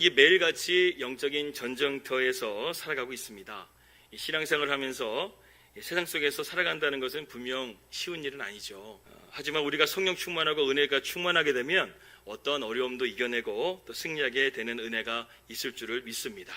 우리는 이 매일같이 영적인 전쟁터에서 살아가고 있습니다. 이 신앙생활을 하면서 세상 속에서 살아간다는 것은 분명 쉬운 일은 아니죠. 하지만 우리가 성령 충만하고 은혜가 충만하게 되면 어떤 어려움도 이겨내고 또 승리하게 되는 은혜가 있을 줄을 믿습니다.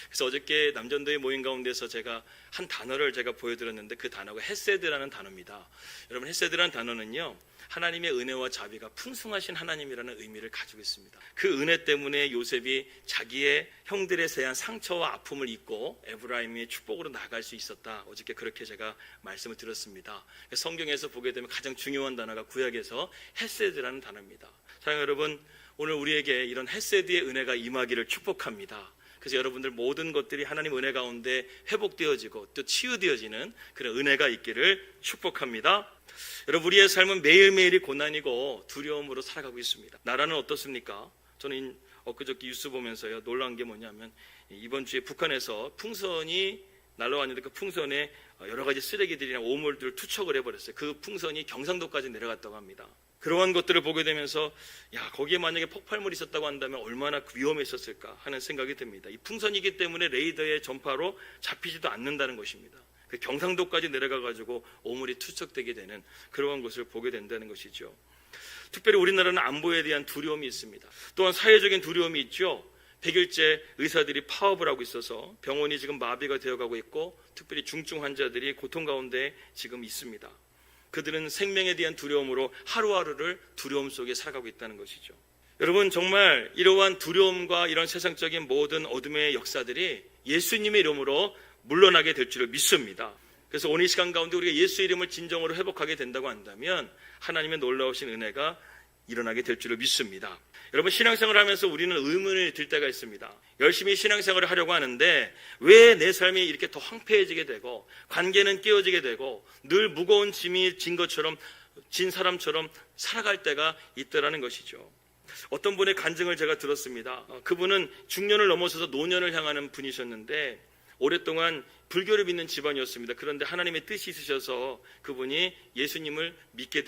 그래서 어저께 남전도의 모임 가운데서 제가 한 단어를 보여드렸는데 그 단어가 헤세드라는 단어입니다. 여러분, 헤세드라는 단어는요, 하나님의 은혜와 자비가 풍성하신 하나님이라는 의미를 가지고 있습니다. 그 은혜 때문에 요셉이 자기의 형들에 대한 상처와 아픔을 잊고 에브라임의 축복으로 나아갈 수 있었다. 어저께 그렇게 제가 말씀을 드렸습니다. 성경에서 보게 되면 가장 중요한 단어가 구약에서 헤세드라는 단어입니다. 사랑하는 여러분, 오늘 우리에게 이런 헤세드의 은혜가 임하기를 축복합니다. 그래서 여러분들 모든 것들이 하나님 은혜 가운데 회복되어지고 또 치유되어지는 그런 은혜가 있기를 축복합니다. 여러분, 우리의 삶은 매일매일이 고난이고 두려움으로 살아가고 있습니다. 나라는 어떻습니까? 저는 엊그저께 뉴스 보면서요, 놀라운 게 뭐냐면 이번 주에 북한에서 풍선이 날아왔는데 그 풍선에 여러 가지 쓰레기들이나 오물들을 투척을 해버렸어요. 그 풍선이 경상도까지 내려갔다고 합니다. 그러한 것들을 보게 되면서 거기에 만약에 폭발물이 있었다고 한다면 얼마나 위험했었을까 하는 생각이 듭니다. 이 풍선이기 때문에 레이더의 전파로 잡히지도 않는다는 것입니다. 그 경상도까지 내려가가지고 오물이 투척되게 되는 그러한 것을 보게 된다는 것이죠. 특별히 우리나라는 안보에 대한 두려움이 있습니다. 또한 사회적인 두려움이 있죠. 100일째 의사들이 파업을 하고 있어서 병원이 지금 마비가 되어가고 있고 특별히 중증 환자들이 고통 가운데 지금 있습니다. 그들은 생명에 대한 두려움으로 하루하루를 두려움 속에 살아가고 있다는 것이죠. 여러분, 정말 이러한 두려움과 이런 세상적인 모든 어둠의 역사들이 예수님의 이름으로 물러나게 될 줄을 믿습니다. 그래서 오늘 이 시간 가운데 우리가 예수 이름을 진정으로 회복하게 된다고 한다면 하나님의 놀라우신 은혜가 일어나게 될 줄을 믿습니다. 여러분, 신앙생활을 하면서 우리는 의문이 들 때가 있습니다. 열심히 신앙생활을 하려고 하는데 왜 내 삶이 이렇게 더 황폐해지게 되고 관계는 깨어지게 되고 늘 무거운 짐이 진 사람처럼 살아갈 때가 있더라는 것이죠. 어떤 분의 간증을 제가 들었습니다. 그분은 중년을 넘어서서 노년을 향하는 분이셨는데 오랫동안 불교를 믿는 집안이었습니다. 그런데 하나님의 뜻이 있으셔서 그분이 예수님을 믿게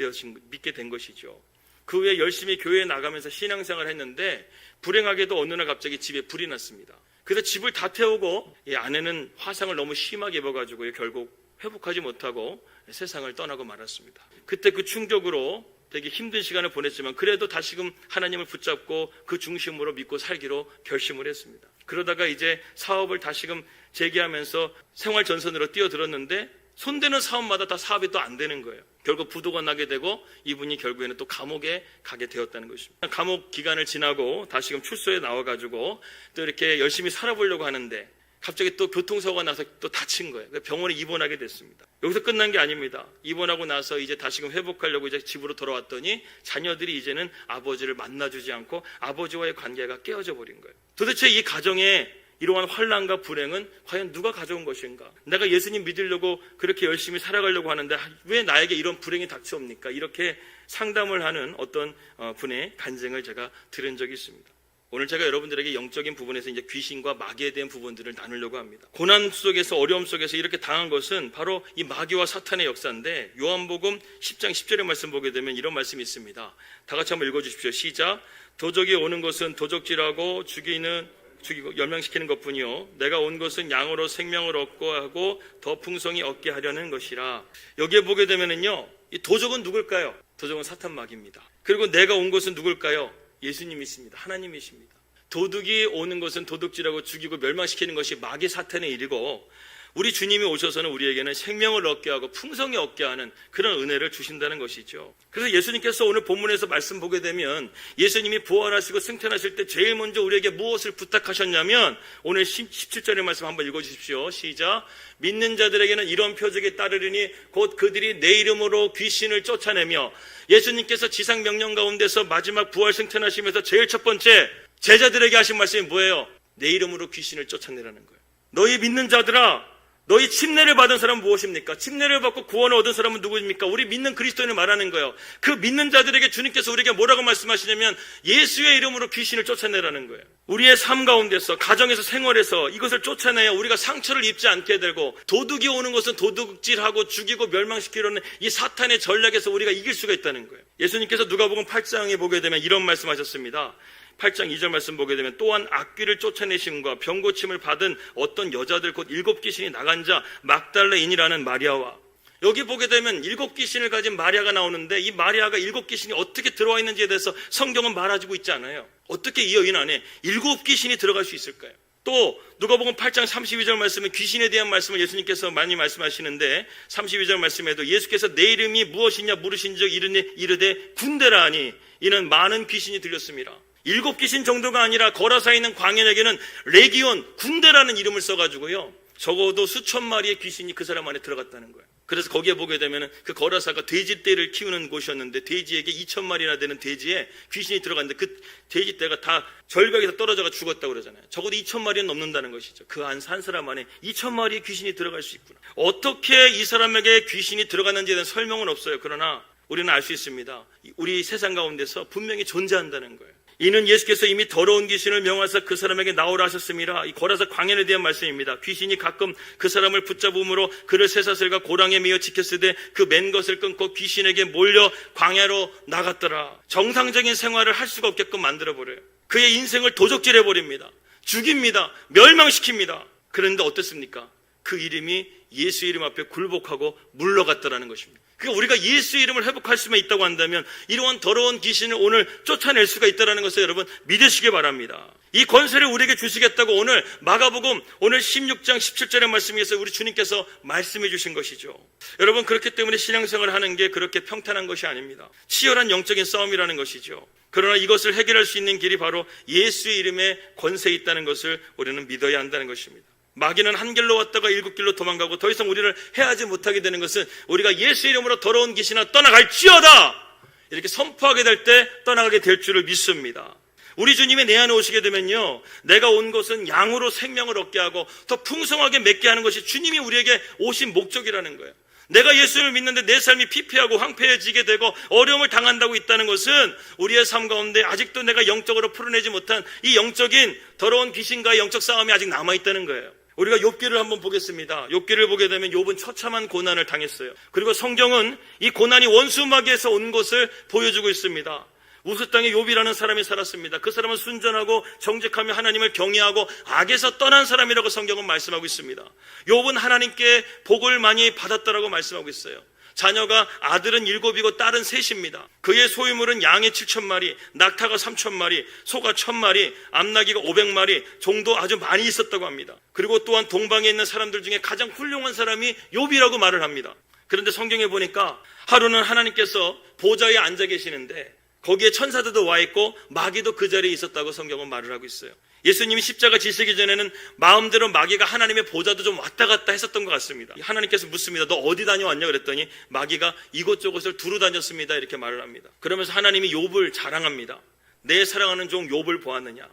된 것이죠. 그 후에 열심히 교회에 나가면서 신앙생활을 했는데 불행하게도 어느 날 갑자기 집에 불이 났습니다. 그래서 집을 다 태우고 이 아내는 화상을 너무 심하게 입어가지고 결국 회복하지 못하고 세상을 떠나고 말았습니다. 그때 그 충격으로 되게 힘든 시간을 보냈지만 그래도 다시금 하나님을 붙잡고 그 중심으로 믿고 살기로 결심을 했습니다. 그러다가 이제 사업을 다시금 재개하면서 생활 전선으로 뛰어들었는데 손대는 사업마다 다 사업이 또 안 되는 거예요. 결국 부도가 나게 되고 이분이 결국에는 또 감옥에 가게 되었다는 것입니다. 감옥 기간을 지나고 다시금 출소에 나와가지고 또 이렇게 열심히 살아보려고 하는데 갑자기 또 교통사고가 나서 또 다친 거예요. 병원에 입원하게 됐습니다. 여기서 끝난 게 아닙니다. 입원하고 나서 이제 다시금 회복하려고 이제 집으로 돌아왔더니 자녀들이 이제는 아버지를 만나주지 않고 아버지와의 관계가 깨어져 버린 거예요. 도대체 이 가정에 이러한 환난과 불행은 과연 누가 가져온 것인가? 내가 예수님 믿으려고 그렇게 열심히 살아가려고 하는데 왜 나에게 이런 불행이 닥쳐옵니까? 이렇게 상담을 하는 어떤 분의 간증을 제가 들은 적이 있습니다. 오늘 제가 여러분들에게 영적인 부분에서 이제 귀신과 마귀에 대한 부분들을 나누려고 합니다. 고난 속에서 어려움 속에서 이렇게 당한 것은 바로 이 마귀와 사탄의 역사인데 요한복음 10장 10절의 말씀 보게 되면 이런 말씀이 있습니다. 다 같이 한번 읽어주십시오. 시작. 도적이 오는 것은 도적질하고 죽이고 멸망시키는 것뿐이요 내가 온 것은 양으로 생명을 얻고 하고 더 풍성히 얻게 하려는 것이라. 여기에 보게 되면은요, 이 도적은 누굴까요? 도적은 사탄 마귀입니다. 그리고 내가 온 것은 누굴까요? 예수님이십니다. 하나님이십니다. 도둑이 오는 것은 도둑질하고 죽이고 멸망시키는 것이 마귀 사탄의 일이고 우리 주님이 오셔서는 우리에게는 생명을 얻게 하고 풍성히 얻게 하는 그런 은혜를 주신다는 것이죠. 그래서 예수님께서 오늘 본문에서 말씀 보게 되면 예수님이 부활하시고 승천하실 때 제일 먼저 우리에게 무엇을 부탁하셨냐면 오늘 17절의 말씀 한번 읽어주십시오. 시작. 믿는 자들에게는 이런 표적이 따르리니 곧 그들이 내 이름으로 귀신을 쫓아내며. 예수님께서 지상 명령 가운데서 마지막 부활 승천하시면서 제일 첫 번째 제자들에게 하신 말씀이 뭐예요? 내 이름으로 귀신을 쫓아내라는 거예요. 너희 믿는 자들아, 너희 침례를 받은 사람은 무엇입니까? 침례를 받고 구원을 얻은 사람은 누구입니까? 우리 믿는 그리스도인을 말하는 거예요. 그 믿는 자들에게 주님께서 우리에게 뭐라고 말씀하시냐면 예수의 이름으로 귀신을 쫓아내라는 거예요. 우리의 삶 가운데서 가정에서 생활에서 이것을 쫓아내야 우리가 상처를 입지 않게 되고 도둑이 오는 것은 도둑질하고 죽이고 멸망시키려는 이 사탄의 전략에서 우리가 이길 수가 있다는 거예요. 예수님께서 누가복음 8장에 보게 되면 이런 말씀하셨습니다. 8장 2절 말씀 보게 되면 또한 악귀를 쫓아내심과 병고침을 받은 어떤 여자들 곧 7귀신이 나간 자 막달레인이라는 마리아와, 여기 보게 되면 7귀신을 가진 마리아가 나오는데 이 마리아가 7귀신이 어떻게 들어와 있는지에 대해서 성경은 말해주고 있지 않아요. 어떻게 이 여인 안에 7귀신이 들어갈 수 있을까요? 또 누가복음 8장 32절 말씀은 귀신에 대한 말씀을 예수님께서 많이 말씀하시는데 32절 말씀에도 예수께서 내 이름이 무엇이냐 물으신즉 이르되 군대라 하니 이는 많은 귀신이 들렸습니다. 7귀신 정도가 아니라 거라사에 있는 광인에게는 레기온, 군대라는 이름을 써가지고요, 적어도 수천 마리의 귀신이 그 사람 안에 들어갔다는 거예요. 그래서 거기에 보게 되면 그 거라사가 돼지떼를 키우는 곳이었는데 돼지에게 2,000마리나 되는 돼지에 귀신이 들어갔는데 그 돼지떼가 다 절벽에서 떨어져가 죽었다고 그러잖아요. 적어도 2,000마리는 넘는다는 것이죠. 그 한 사람 안에 2,000마리의 귀신이 들어갈 수 있구나. 어떻게 이 사람에게 귀신이 들어갔는지에 대한 설명은 없어요. 그러나 우리는 알 수 있습니다. 우리 세상 가운데서 분명히 존재한다는 거예요. 이는 예수께서 이미 더러운 귀신을 명하사 그 사람에게 나오라 하셨습니다. 이 거라사 광야에 대한 말씀입니다. 귀신이 가끔 그 사람을 붙잡음으로 그를 쇠사슬과 고랑에 매어 지켰으되 그 맨 것을 끊고 귀신에게 몰려 광야로 나갔더라. 정상적인 생활을 할 수가 없게끔 만들어버려요. 그의 인생을 도적질해버립니다. 죽입니다. 멸망시킵니다. 그런데 어떻습니까? 그 이름이 예수 이름 앞에 굴복하고 물러갔다라는 것입니다. 그러니까 우리가 예수 이름을 회복할 수만 있다고 한다면 이러한 더러운 귀신을 오늘 쫓아낼 수가 있다는 것을 여러분 믿으시기 바랍니다. 이 권세를 우리에게 주시겠다고 오늘 마가복음 오늘 16장 17절의 말씀에서 우리 주님께서 말씀해 주신 것이죠. 여러분, 그렇기 때문에 신앙생활을 하는 게 그렇게 평탄한 것이 아닙니다. 치열한 영적인 싸움이라는 것이죠. 그러나 이것을 해결할 수 있는 길이 바로 예수의 이름에 권세에 있다는 것을 우리는 믿어야 한다는 것입니다. 마귀는 한 길로 왔다가 7길로 도망가고 더 이상 우리를 해하지 못하게 되는 것은 우리가 예수 이름으로 더러운 귀신아 떠나갈지어다 이렇게 선포하게 될 때 떠나가게 될 줄을 믿습니다. 우리 주님이 내 안에 오시게 되면요, 내가 온 것은 양으로 생명을 얻게 하고 더 풍성하게 맺게 하는 것이 주님이 우리에게 오신 목적이라는 거예요. 내가 예수를 믿는데 내 삶이 피폐하고 황폐해지게 되고 어려움을 당한다고 있다는 것은 우리의 삶 가운데 아직도 내가 영적으로 풀어내지 못한 이 영적인 더러운 귀신과의 영적 싸움이 아직 남아있다는 거예요. 우리가 욥기를 한번 보겠습니다. 욥기를 보게 되면 욥은 처참한 고난을 당했어요. 그리고 성경은 이 고난이 원수 마귀에서 온 것을 보여주고 있습니다. 우스 땅에 욥이라는 사람이 살았습니다. 그 사람은 순전하고 정직하며 하나님을 경외하고 악에서 떠난 사람이라고 성경은 말씀하고 있습니다. 욥은 하나님께 복을 많이 받았다라고 말씀하고 있어요. 자녀가 아들은 7이고 딸은 3입니다. 그의 소유물은 양이 7,000마리, 낙타가 3,000마리, 소가 1,000마리, 암나귀가 500마리 정도 아주 많이 있었다고 합니다. 그리고 또한 동방에 있는 사람들 중에 가장 훌륭한 사람이 욥이라고 말을 합니다. 그런데 성경에 보니까 하루는 하나님께서 보좌에 앉아 계시는데 거기에 천사들도 와 있고 마귀도 그 자리에 있었다고 성경은 말을 하고 있어요. 예수님이 십자가 지시기 전에는 마음대로 마귀가 하나님의 보좌도 좀 왔다 갔다 했었던 것 같습니다. 하나님께서 묻습니다. 너 어디 다녀왔냐 그랬더니 마귀가 이곳저곳을 두루 다녔습니다 이렇게 말을 합니다. 그러면서 하나님이 욥을 자랑합니다. 내 사랑하는 종 욥을 보았느냐.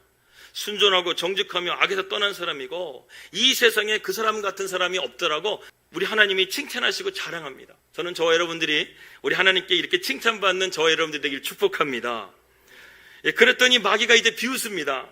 순전하고 정직하며 악에서 떠난 사람이고 이 세상에 그 사람 같은 사람이 없더라고 우리 하나님이 칭찬하시고 자랑합니다. 저는 저와 여러분들이 우리 하나님께 이렇게 칭찬받는 저와 여러분들 되길 축복합니다. 그랬더니 마귀가 이제 비웃습니다.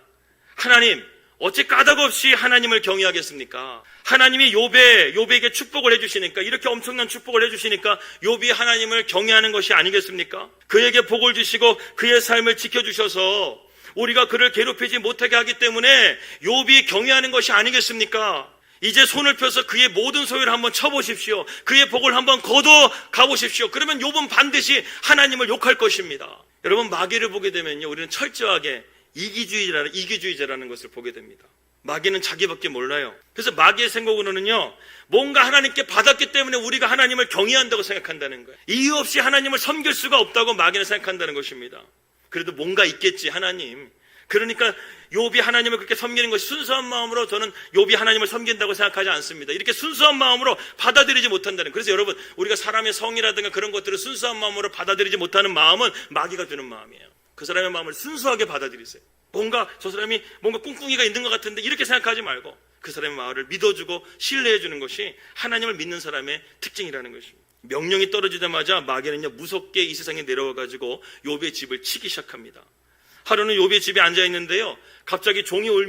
하나님, 어찌 까닭없이 하나님을 경외하겠습니까? 하나님이 욥에게 축복을 해주시니까, 이렇게 엄청난 축복을 해주시니까 욥이 하나님을 경외하는 것이 아니겠습니까? 그에게 복을 주시고 그의 삶을 지켜주셔서 우리가 그를 괴롭히지 못하게 하기 때문에 욥이 경외하는 것이 아니겠습니까? 이제 손을 펴서 그의 모든 소유를 한번 쳐보십시오. 그의 복을 한번 거둬 가보십시오. 그러면 욥은 반드시 하나님을 욕할 것입니다. 여러분, 마귀를 보게 되면요, 우리는 철저하게 이기주의자라는 것을 보게 됩니다. 마귀는 자기밖에 몰라요. 그래서 마귀의 생각으로는요, 뭔가 하나님께 받았기 때문에 우리가 하나님을 경외한다고 생각한다는 거예요. 이유 없이 하나님을 섬길 수가 없다고 마귀는 생각한다는 것입니다. 그래도 뭔가 있겠지, 하나님. 그러니까 욥이 하나님을 그렇게 섬기는 것이 순수한 마음으로 저는 욥이 하나님을 섬긴다고 생각하지 않습니다. 이렇게 순수한 마음으로 받아들이지 못한다는. 그래서 여러분, 우리가 사람의 성이라든가 그런 것들을 순수한 마음으로 받아들이지 못하는 마음은 마귀가 주는 마음이에요. 그 사람의 마음을 순수하게 받아들이세요. 뭔가 저 사람이 뭔가 꿍꿍이가 있는 것 같은데 이렇게 생각하지 말고 그 사람의 마음을 믿어주고 신뢰해주는 것이 하나님을 믿는 사람의 특징이라는 것입니다. 명령이 떨어지자마자 마귀는요, 무섭게 이 세상에 내려와가지고 욥의 집을 치기 시작합니다. 하루는 욥의 집에 앉아 있는데요, 갑자기 종들이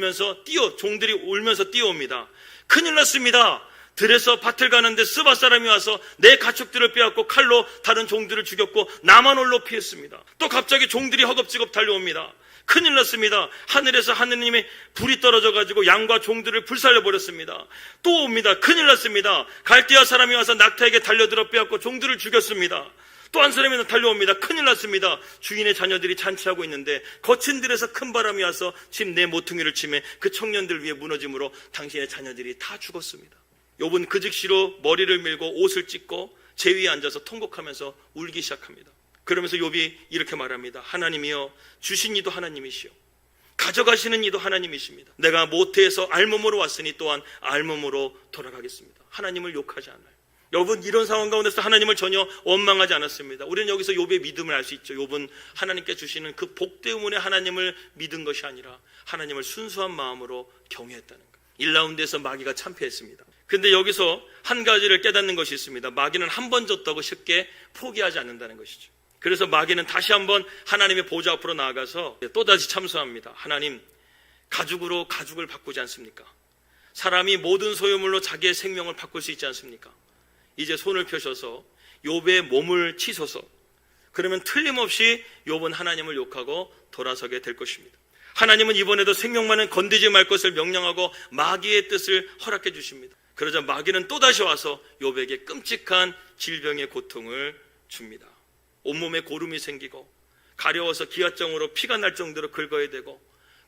울면서 뛰어옵니다. 큰일 났습니다. 들에서 밭을 가는데 스바 사람이 와서 내 가축들을 빼앗고 칼로 다른 종들을 죽였고 나만 홀로 피했습니다. 또 갑자기 종들이 허겁지겁 달려옵니다. 큰일 났습니다. 하늘에서 하느님의 불이 떨어져가지고 양과 종들을 불살려버렸습니다. 또 옵니다. 큰일 났습니다. 갈대아 사람이 와서 낙타에게 달려들어 빼앗고 종들을 죽였습니다. 또 한 사람이 달려옵니다. 큰일 났습니다. 주인의 자녀들이 잔치하고 있는데 거친 들에서 큰 바람이 와서 집 내 모퉁이를 치매 그 청년들 위에 무너짐으로 당신의 자녀들이 다 죽었습니다. 욥은 그 즉시로 머리를 밀고 옷을 찢고 제 위에 앉아서 통곡하면서 울기 시작합니다. 그러면서 욥이 이렇게 말합니다. 하나님이여, 주신 이도 하나님이시오, 가져가시는 이도 하나님이십니다. 내가 모태에서 알몸으로 왔으니 또한 알몸으로 돌아가겠습니다. 하나님을 욕하지 않아요. 욥은 이런 상황 가운데서 하나님을 전혀 원망하지 않았습니다. 우리는 여기서 욥의 믿음을 알 수 있죠. 욥은 하나님께 주시는 그 복 때문에 하나님을 믿은 것이 아니라 하나님을 순수한 마음으로 경외했다는 거예요. 1라운드에서 마귀가 참패했습니다. 근데 여기서 한 가지를 깨닫는 것이 있습니다. 마귀는 한 번 졌다고 쉽게 포기하지 않는다는 것이죠. 그래서 마귀는 다시 한번 하나님의 보좌 앞으로 나아가서 또다시 참소합니다. 하나님, 가죽으로 가죽을 바꾸지 않습니까? 사람이 모든 소유물로 자기의 생명을 바꿀 수 있지 않습니까? 이제 손을 펴셔서 욥의 몸을 치소서. 그러면 틀림없이 욥은 하나님을 욕하고 돌아서게 될 것입니다. 하나님은 이번에도 생명만은 건드리지 말 것을 명령하고 마귀의 뜻을 허락해 주십니다. 그러자 마귀는 또다시 와서 욥에게 끔찍한 질병의 고통을 줍니다. 온몸에 고름이 생기고 가려워서 기아증으로 피가 날 정도로 긁어야 되고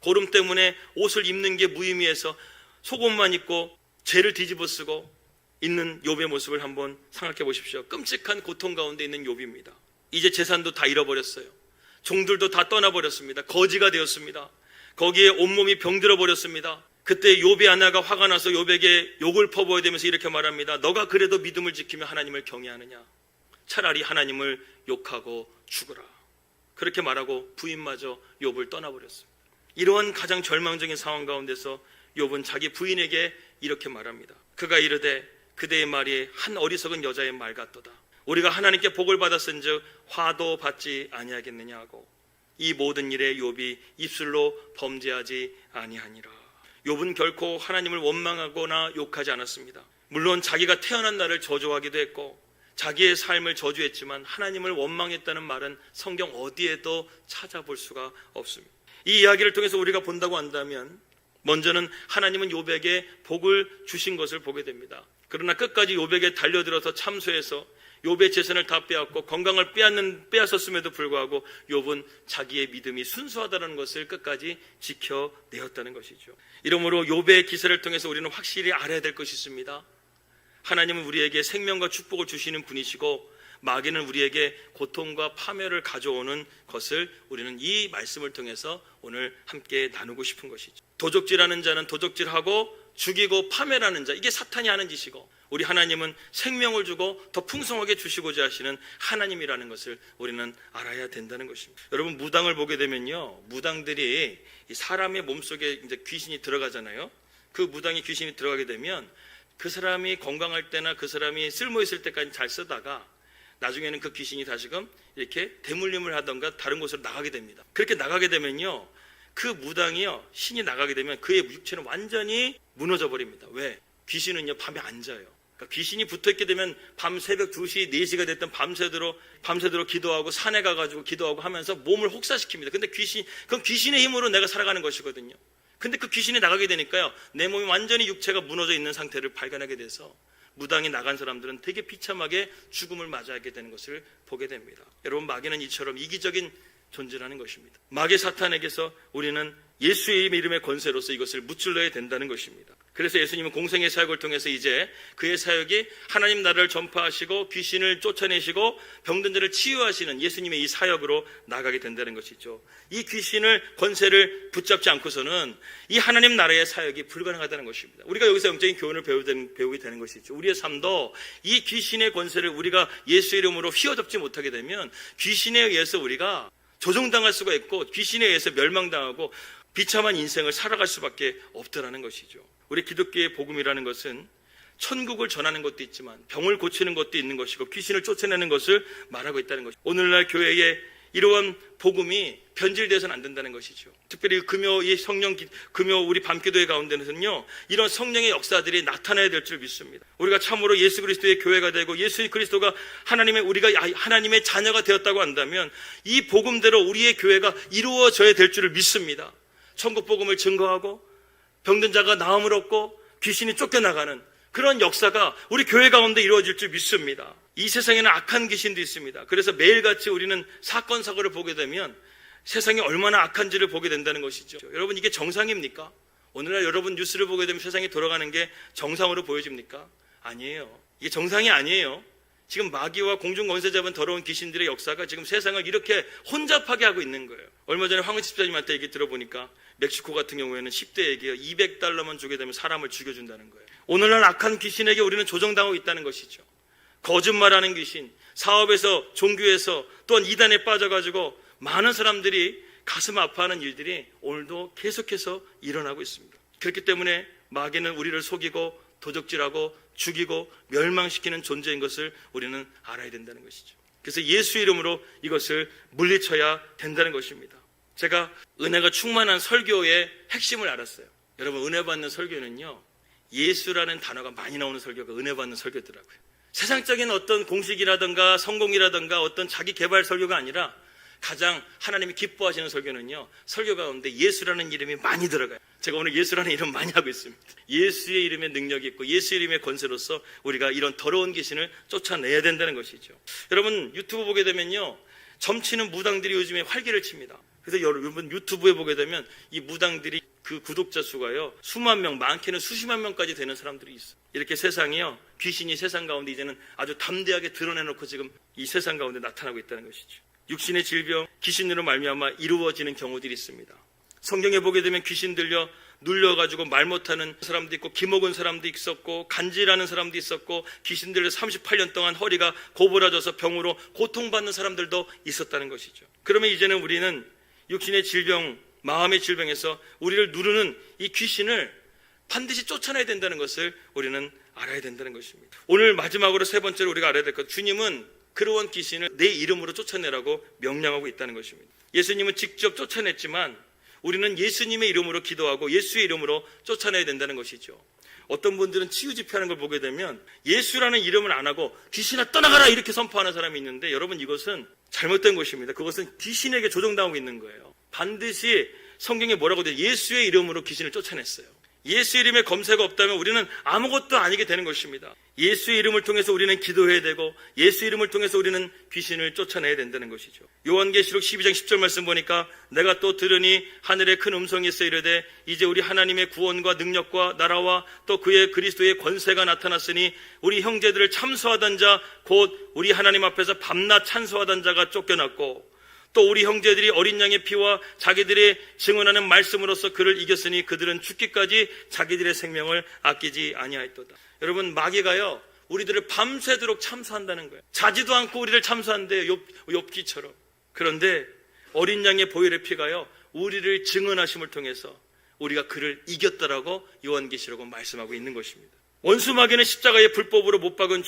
고름 때문에 옷을 입는 게 무의미해서 속옷만 입고 죄를 뒤집어 쓰고 있는 욥의 모습을 한번 생각해 보십시오. 끔찍한 고통 가운데 있는 욥입니다. 이제 재산도 다 잃어버렸어요. 종들도 다 떠나버렸습니다. 거지가 되었습니다. 거기에 온몸이 병들어 버렸습니다. 그때 욥의 아내가 화가 나서 욥에게 욕을 퍼부어야 되면서 이렇게 말합니다. 너가 그래도 믿음을 지키며 하나님을 경외하느냐? 차라리 하나님을 욕하고 죽어라. 그렇게 말하고 부인마저 욥을 떠나버렸습니다. 이러한 가장 절망적인 상황 가운데서 욥은 자기 부인에게 이렇게 말합니다. 그가 이르되 그대의 말이 한 어리석은 여자의 말 같도다. 우리가 하나님께 복을 받았은즉 화도 받지 아니하겠느냐 하고 이 모든 일에 욥이 입술로 범죄하지 아니하니라. 욥은 결코 하나님을 원망하거나 욕하지 않았습니다. 물론 자기가 태어난 날을 저주하기도 했고 자기의 삶을 저주했지만 하나님을 원망했다는 말은 성경 어디에도 찾아볼 수가 없습니다. 이 이야기를 통해서 우리가 본다고 한다면 먼저는 하나님은 욥에게 복을 주신 것을 보게 됩니다. 그러나 끝까지 욥에게 달려들어서 참소해서 욥의 재산을 다 빼앗고 건강을 빼앗았음에도 불구하고 욥은 자기의 믿음이 순수하다는 것을 끝까지 지켜내었다는 것이죠. 이러므로 욥의 기사를 통해서 우리는 확실히 알아야 될 것이 있습니다. 하나님은 우리에게 생명과 축복을 주시는 분이시고 마귀는 우리에게 고통과 파멸을 가져오는 것을 우리는 이 말씀을 통해서 오늘 함께 나누고 싶은 것이죠. 도적질하는 자는 도적질하고 죽이고 파멸하는 자, 이게 사탄이 하는 짓이고 우리 하나님은 생명을 주고 더 풍성하게 주시고자 하시는 하나님이라는 것을 우리는 알아야 된다는 것입니다. 여러분, 무당을 보게 되면요, 무당들이 사람의 몸속에 이제 귀신이 들어가잖아요. 그 무당이 귀신이 들어가게 되면 그 사람이 건강할 때나 그 사람이 쓸모 있을 때까지 잘 쓰다가 나중에는 그 귀신이 다시금 이렇게 대물림을 하던가 다른 곳으로 나가게 됩니다. 그렇게 나가게 되면요, 그 무당이요, 신이 나가게 되면 그의 육체는 완전히 무너져 버립니다. 왜? 귀신은요 밤에 안 자요. 그러니까 귀신이 붙어있게 되면 밤 새벽 2시, 4시가 됐든 밤새도록 기도하고 산에 가가지고 기도하고 하면서 몸을 혹사시킵니다. 근데 그건 귀신의 힘으로 내가 살아가는 것이거든요. 근데 그 귀신이 나가게 되니까요, 내 몸이 완전히 육체가 무너져 있는 상태를 발견하게 돼서 무당이 나간 사람들은 되게 비참하게 죽음을 맞이하게 되는 것을 보게 됩니다. 여러분, 마귀는 이처럼 이기적인 존재라는 것입니다. 마귀 사탄에게서 우리는 예수의 이름의 권세로서 이것을 무찔러야 된다는 것입니다. 그래서 예수님은 공생의 사역을 통해서 이제 그의 사역이 하나님 나라를 전파하시고 귀신을 쫓아내시고 병든 자를 치유하시는 예수님의 이 사역으로 나가게 된다는 것이죠. 이 귀신을 권세를 붙잡지 않고서는 이 하나님 나라의 사역이 불가능하다는 것입니다. 우리가 여기서 영적인 교훈을 배우게 되는 것이죠. 우리의 삶도 이 귀신의 권세를 우리가 예수의 이름으로 휘어잡지 못하게 되면 귀신에 의해서 우리가 조종당할 수가 있고 귀신에 의해서 멸망당하고 비참한 인생을 살아갈 수밖에 없다라는 것이죠. 우리 기독교의 복음이라는 것은 천국을 전하는 것도 있지만 병을 고치는 것도 있는 것이고 귀신을 쫓아내는 것을 말하고 있다는 것이죠. 오늘날 교회에 이러한 복음이 변질되어서는 안 된다는 것이죠. 특별히 이 금요 우리 밤기도회 가운데는요, 이런 성령의 역사들이 나타나야 될 줄 믿습니다. 우리가 참으로 예수 그리스도의 교회가 되고 예수 그리스도가 우리가 하나님의 자녀가 되었다고 한다면 이 복음대로 우리의 교회가 이루어져야 될 줄을 믿습니다. 천국 복음을 증거하고 병든 자가 나음을 얻고 귀신이 쫓겨나가는 그런 역사가 우리 교회 가운데 이루어질 줄 믿습니다. 이 세상에는 악한 귀신도 있습니다. 그래서 매일같이 우리는 사건 사고를 보게 되면 세상이 얼마나 악한지를 보게 된다는 것이죠. 여러분, 이게 정상입니까? 오늘날 여러분 뉴스를 보게 되면 세상이 돌아가는 게 정상으로 보여집니까? 아니에요. 이게 정상이 아니에요. 지금 마귀와 공중 권세 잡은 더러운 귀신들의 역사가 지금 세상을 이렇게 혼잡하게 하고 있는 거예요. 얼마 전에 황은식 집사님한테 얘기 들어보니까 멕시코 같은 경우에는 10대에게 $200만 주게 되면 사람을 죽여준다는 거예요. 오늘날 악한 귀신에게 우리는 조정당하고 있다는 것이죠. 거짓말하는 귀신, 사업에서, 종교에서, 또한 이단에 빠져가지고 많은 사람들이 가슴 아파하는 일들이 오늘도 계속해서 일어나고 있습니다. 그렇기 때문에 마귀는 우리를 속이고 도적질하고 죽이고 멸망시키는 존재인 것을 우리는 알아야 된다는 것이죠. 그래서 예수 이름으로 이것을 물리쳐야 된다는 것입니다. 제가 은혜가 충만한 설교의 핵심을 알았어요. 여러분, 은혜 받는 설교는요, 예수라는 단어가 많이 나오는 설교가 은혜 받는 설교더라고요. 세상적인 어떤 공식이라든가 성공이라든가 어떤 자기 개발 설교가 아니라 가장 하나님이 기뻐하시는 설교는요, 설교 가운데 예수라는 이름이 많이 들어가요. 제가 오늘 예수라는 이름 많이 하고 있습니다. 예수의 이름에 능력이 있고 예수의 이름의 권세로서 우리가 이런 더러운 귀신을 쫓아내야 된다는 것이죠. 여러분, 유튜브 보게 되면요, 점치는 무당들이 요즘에 활기를 칩니다. 그래서 여러분 유튜브에 보게 되면 이 무당들이 그 구독자 수가요, 수만 명, 많게는 수십만 명까지 되는 사람들이 있어요. 이렇게 세상이요, 귀신이 세상 가운데 이제는 아주 담대하게 드러내놓고 지금 이 세상 가운데 나타나고 있다는 것이죠. 육신의 질병, 귀신으로 말미암아 이루어지는 경우들이 있습니다. 성경에 보게 되면 귀신 들려 눌려가지고 말 못하는 사람도 있고, 기먹은 사람도 있었고, 간질하는 사람도 있었고, 귀신 들려 38년 동안 허리가 고부라져서 병으로 고통받는 사람들도 있었다는 것이죠. 그러면 이제는 우리는 육신의 질병, 마음의 질병에서 우리를 누르는 이 귀신을 반드시 쫓아내야 된다는 것을 우리는 알아야 된다는 것입니다. 오늘 마지막으로 세 번째로 우리가 알아야 될 것, 주님은 그러한 귀신을 내 이름으로 쫓아내라고 명령하고 있다는 것입니다. 예수님은 직접 쫓아냈지만 우리는 예수님의 이름으로 기도하고 예수의 이름으로 쫓아내야 된다는 것이죠. 어떤 분들은 치유 집회하는 걸 보게 되면 예수라는 이름을 안 하고 귀신아 떠나가라 이렇게 선포하는 사람이 있는데, 여러분, 이것은 잘못된 것입니다. 그것은 귀신에게 조종당하고 있는 거예요. 반드시 성경에 뭐라고 돼요? 예수의 이름으로 귀신을 쫓아냈어요. 예수 이름에 검사가 없다면 우리는 아무것도 아니게 되는 것입니다. 예수의 이름을 통해서 우리는 기도해야 되고 예수 이름을 통해서 우리는 귀신을 쫓아내야 된다는 것이죠. 요한계시록 12장 10절 말씀 보니까 내가 또 들으니 하늘에 큰 음성이 있어 이르되 이제 우리 하나님의 구원과 능력과 나라와 또 그의 그리스도의 권세가 나타났으니 우리 형제들을 참소하던 자 곧 우리 하나님 앞에서 밤낮 찬소하던 자가 쫓겨났고 또 우리 형제들이 어린 양의 피와 자기들의 증언하는 말씀으로서 그를 이겼으니 그들은 죽기까지 자기들의 생명을 아끼지 아니하였도다. 여러분, 마귀가요, 우리들을 밤새도록 참소한다는 거예요. 자지도 않고 우리를 참소한대요. 욥기처럼. 그런데 어린 양의 보혈의 피가요, 우리를 증언하심을 통해서 우리가 그를 이겼다라고 요한계시록은 말씀하고 있는 것입니다. 원수 마귀는 십자가의 불법으로 못 박은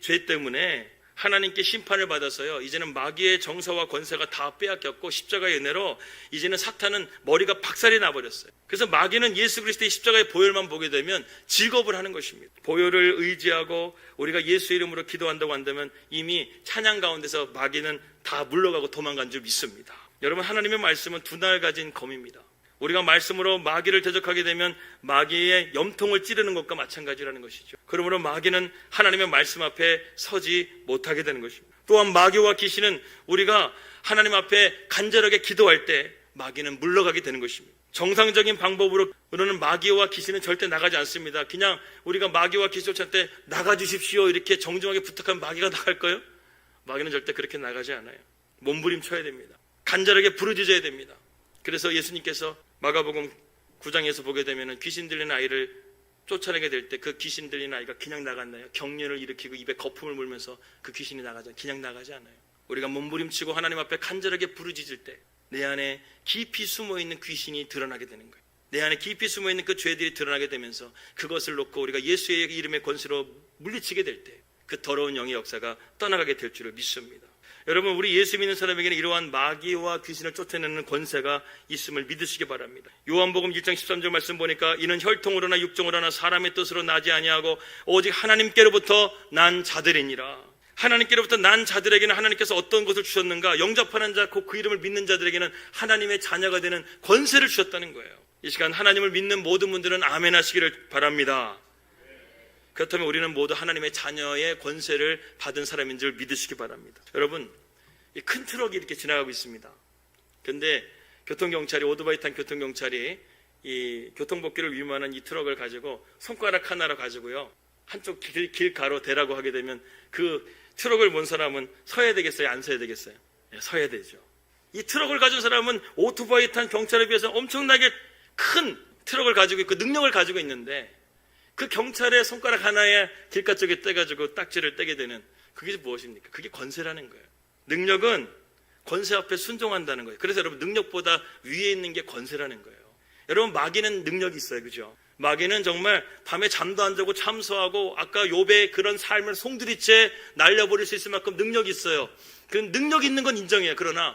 죄 때문에 하나님께 심판을 받아서요, 이제는 마귀의 정사와 권세가 다 빼앗겼고 십자가의 은혜로 이제는 사탄은 머리가 박살이 나버렸어요. 그래서 마귀는 예수 그리스도의 십자가의 보혈만 보게 되면 즐겁을 하는 것입니다. 보혈을 의지하고 우리가 예수 이름으로 기도한다고 한다면 이미 찬양 가운데서 마귀는 다 물러가고 도망간 줄 믿습니다. 여러분, 하나님의 말씀은 두 날 가진 검입니다. 우리가 말씀으로 마귀를 대적하게 되면 마귀의 염통을 찌르는 것과 마찬가지라는 것이죠. 그러므로 마귀는 하나님의 말씀 앞에 서지 못하게 되는 것입니다. 또한 마귀와 귀신은 우리가 하나님 앞에 간절하게 기도할 때 마귀는 물러가게 되는 것입니다. 정상적인 방법으로는 마귀와 귀신은 절대 나가지 않습니다. 그냥 우리가 마귀와 귀신 쫓을 때 나가주십시오 이렇게 정중하게 부탁하면 마귀가 나갈까요? 마귀는 절대 그렇게 나가지 않아요. 몸부림쳐야 됩니다. 간절하게 부르짖어야 됩니다. 그래서 예수님께서 마가복음 9장에서 보게 되면 귀신 들린 아이를 쫓아내게 될 때 그 귀신 들린 아이가 그냥 나갔나요? 경련을 일으키고 입에 거품을 물면서 그 귀신이 나가잖아요. 그냥 나가지 않아요. 우리가 몸부림치고 하나님 앞에 간절하게 부르짖을 때 내 안에 깊이 숨어있는 귀신이 드러나게 되는 거예요. 내 안에 깊이 숨어있는 그 죄들이 드러나게 되면서 그것을 놓고 우리가 예수의 이름의 권세로 물리치게 될 때 그 더러운 영의 역사가 떠나가게 될 줄을 믿습니다. 여러분, 우리 예수 믿는 사람에게는 이러한 마귀와 귀신을 쫓아내는 권세가 있음을 믿으시기 바랍니다. 요한복음 1장 13절 말씀 보니까 이는 혈통으로나 육정으로나 사람의 뜻으로 나지 아니하고 오직 하나님께로부터 난 자들이니라. 하나님께로부터 난 자들에게는 하나님께서 어떤 것을 주셨는가? 영접하는 자, 곧 그 이름을 믿는 자들에게는 하나님의 자녀가 되는 권세를 주셨다는 거예요. 이 시간 하나님을 믿는 모든 분들은 아멘 하시기를 바랍니다. 그렇다면 우리는 모두 하나님의 자녀의 권세를 받은 사람인 줄 믿으시기 바랍니다. 여러분, 이 큰 트럭이 이렇게 지나가고 있습니다. 그런데 교통경찰이, 오토바이 탄 교통경찰이 이 교통법규를 위반한 이 트럭을 가지고 손가락 하나로 가지고요, 한쪽 길 가로 대라고 하게 되면 그 트럭을 몬 사람은 서야 되겠어요? 안 서야 되겠어요? 네, 서야 되죠. 이 트럭을 가진 사람은 오토바이 탄 경찰에 비해서 엄청나게 큰 트럭을 가지고 있고 능력을 가지고 있는데, 그 경찰의 손가락 하나에 길가 쪽에 떼가지고 딱지를 떼게 되는, 그게 무엇입니까? 그게 권세라는 거예요. 능력은 권세 앞에 순종한다는 거예요. 그래서 여러분, 능력보다 위에 있는 게 권세라는 거예요. 여러분, 마귀는 능력이 있어요. 그죠? 마귀는 정말 밤에 잠도 안 자고 참소하고 아까 욥의 그런 삶을 송두리째 날려버릴 수 있을 만큼 능력이 있어요. 그 능력 있는 건 인정해요. 그러나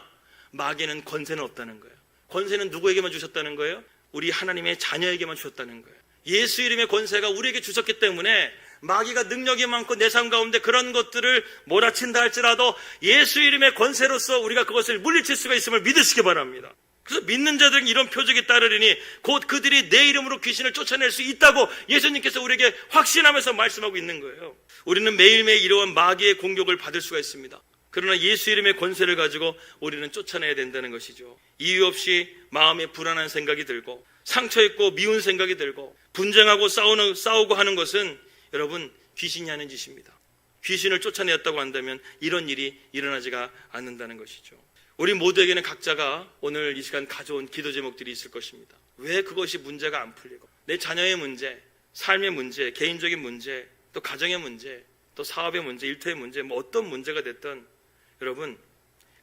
마귀는 권세는 없다는 거예요. 권세는 누구에게만 주셨다는 거예요? 우리 하나님의 자녀에게만 주셨다는 거예요. 예수 이름의 권세가 우리에게 주셨기 때문에 마귀가 능력이 많고 내 삶 가운데 그런 것들을 몰아친다 할지라도 예수 이름의 권세로서 우리가 그것을 물리칠 수가 있음을 믿으시기 바랍니다. 그래서 믿는 자들은 이런 표적이 따르리니 곧 그들이 내 이름으로 귀신을 쫓아낼 수 있다고 예수님께서 우리에게 확신하면서 말씀하고 있는 거예요. 우리는 매일매일 이러한 마귀의 공격을 받을 수가 있습니다. 그러나 예수 이름의 권세를 가지고 우리는 쫓아내야 된다는 것이죠. 이유 없이 마음에 불안한 생각이 들고 상처 있고 미운 생각이 들고 분쟁하고 싸우고 하는 것은 여러분, 귀신이 하는 짓입니다. 귀신을 쫓아내었다고 한다면 이런 일이 일어나지가 않는다는 것이죠. 우리 모두에게는 각자가 오늘 이 시간 가져온 기도 제목들이 있을 것입니다. 왜 그것이 문제가 안 풀리고, 내 자녀의 문제, 삶의 문제, 개인적인 문제, 또 가정의 문제, 또 사업의 문제, 일터의 문제, 뭐 어떤 문제가 됐든 여러분,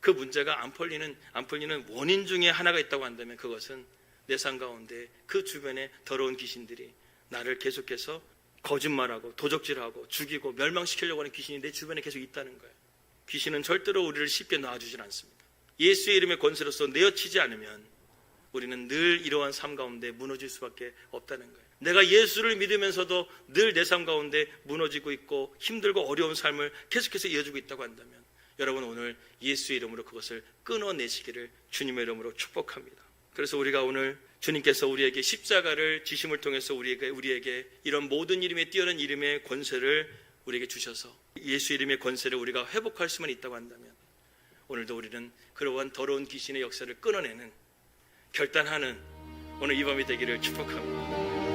그 문제가 안 풀리는 원인 중에 하나가 있다고 한다면 그것은 내 삶 가운데 그 주변에 더러운 귀신들이 나를 계속해서 거짓말하고 도적질하고 죽이고 멸망시키려고 하는 귀신이 내 주변에 계속 있다는 거예요. 귀신은 절대로 우리를 쉽게 놔주질 않습니다. 예수의 이름의 권세로서 내어치지 않으면 우리는 늘 이러한 삶 가운데 무너질 수밖에 없다는 거예요. 내가 예수를 믿으면서도 늘 내 삶 가운데 무너지고 있고 힘들고 어려운 삶을 계속해서 이어주고 있다고 한다면 여러분, 오늘 예수의 이름으로 그것을 끊어내시기를 주님의 이름으로 축복합니다. 그래서 우리가 오늘 주님께서 우리에게 십자가를 지심을 통해서 우리에게 이런 모든 이름에 뛰어난 이름의 권세를 우리에게 주셔서 예수 이름의 권세를 우리가 회복할 수만 있다고 한다면 오늘도 우리는 그러한 더러운 귀신의 역사를 끊어내는, 결단하는 오늘 이 밤이 되기를 축복합니다.